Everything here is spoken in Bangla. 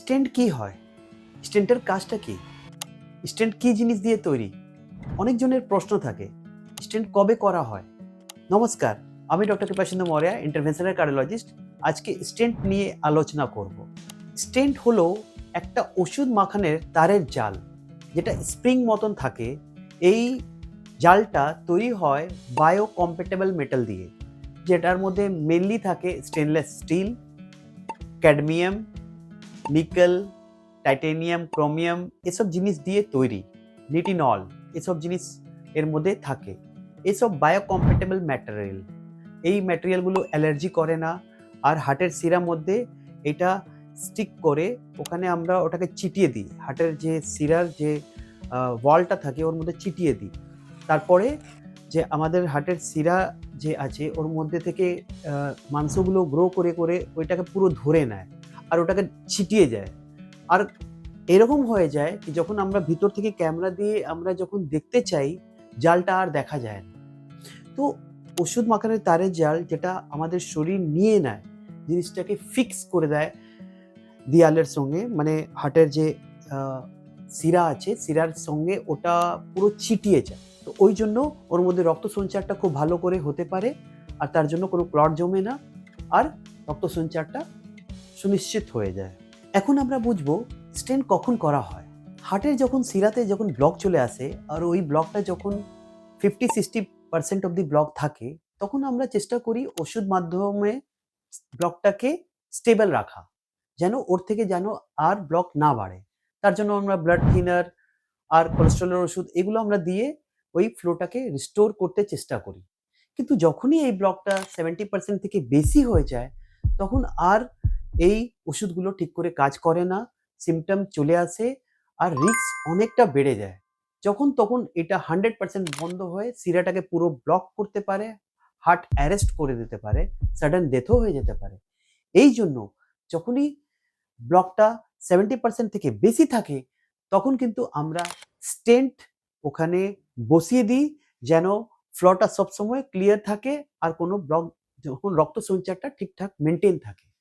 স্টেন্ট কি হয়? স্টেন্টের কাজটা কি? স্টেন্ট কি জিনিস দিয়ে তৈরি? অনেকজনের প্রশ্ন থাকে। স্টেন্ট কবে করা হয়? নমস্কার, আমি ডক্টর কৃপাশান্ত মৌর্য, ইন্টারভেনশনাল কার্ডিওলজিস্ট। আজকে স্টেন্ট নিয়ে আলোচনা করব। স্টেন্ট হলো একটা ওষুধ মাখানের তারের জাল, যেটা স্প্রিং মতন থাকে। এই জালটা তৈরি হয় বায়ো কম্প্যাটেবল মেটাল দিয়ে, যেটার মধ্যে মেনলি থাকে stainless steel, cadmium, nickel, titanium, chromium এসব জিনিস দিয়ে তৈরি। নিটিনল এসব জিনিস এর মধ্যে থাকে। এসব বায়োকম্প্যাটেবল ম্যাটেরিয়াল। এই ম্যাটেরিয়ালগুলো অ্যালার্জি করে না, আর হার্টের শিরার মধ্যে এটা স্টিক করে ওখানে আমরা ওটাকে চিটিয়ে দিই। হার্টের যে শিরার যে ওয়ালটা থাকে ওর মধ্যে চিটিয়ে দিই। তারপরে যে আমাদের হার্টের শিরা যে আছে ওর মধ্যে থেকে মাংসগুলো গ্রো করে করে ওইটাকে পুরো ধরে নেয় আর ওটাকে ছিটিয়ে যায়। আর এরকম হয়ে যায় কি যখন আমরা ভিতর থেকে ক্যামেরা দিয়ে আমরা যখন দেখতে চাই, জালটা আর দেখা যায় না। তো ওষুধ মাখানের তারের জাল যেটা আমাদের শরীর নিয়ে নেয়, জিনিসটাকে ফিক্স করে দেয় দেয়ালের সঙ্গে, মানে হার্টের যে শিরা আছে শিরার সঙ্গে ওটা পুরো ছিটিয়ে যায়। তো ওই জন্য ওর মধ্যে রক্ত সঞ্চারটা খুব ভালো করে হতে পারে, আর তার জন্য কোনো ক্লট জমে না, আর রক্ত সঞ্চারটা সুনিশ্চিত হয়ে যায়। এখন আমরা বুঝবো স্টেন্ট কখন করা হয়। হার্টের যখন শিরাতে যখন ব্লক চলে আসে আর ওই ব্লকটা যখন 50-60% অব দি ব্লক থাকে, তখন আমরা চেষ্টা করি ওষুধ মাধ্যমে ব্লকটাকে স্টেবল রাখা, যেন ওর থেকে যেন আর ব্লক না বাড়ে। তার জন্য আমরা ব্লাড থিনার আর কোলেস্টেরলের ওষুধ এগুলো আমরা দিয়ে ওই ফ্লোটাকে রিস্টোর করতে চেষ্টা করি। কিন্তু যখনই এই ব্লকটা 70% থেকে বেশি হয়ে যায়, তখন আর এই ওষুধগুলো ঠিক করে কাজ করে না, সিমটম চলে আসে, আর রিস্ক অনেকটা বেড়ে যায়। যখন তখন এটা 100% বন্ধ হয়ে শিরাটাকে পুরো ব্লক করতে পারে, হার্ট অ্যারেস্ট করে দিতে পারে, সাডেন ডেথও হয়ে যেতে পারে। এই জন্য যখনই ব্লকটা 70% থেকে বেশি থাকে, তখন কিন্তু আমরা স্টেন্ট ওখানে বসিয়ে দিই, যেন ফ্লোটা সবসময় ক্লিয়ার থাকে আর কোনো ব্লক, যখন রক্ত সঞ্চারটা ঠিকঠাক মেনটেন থাকে।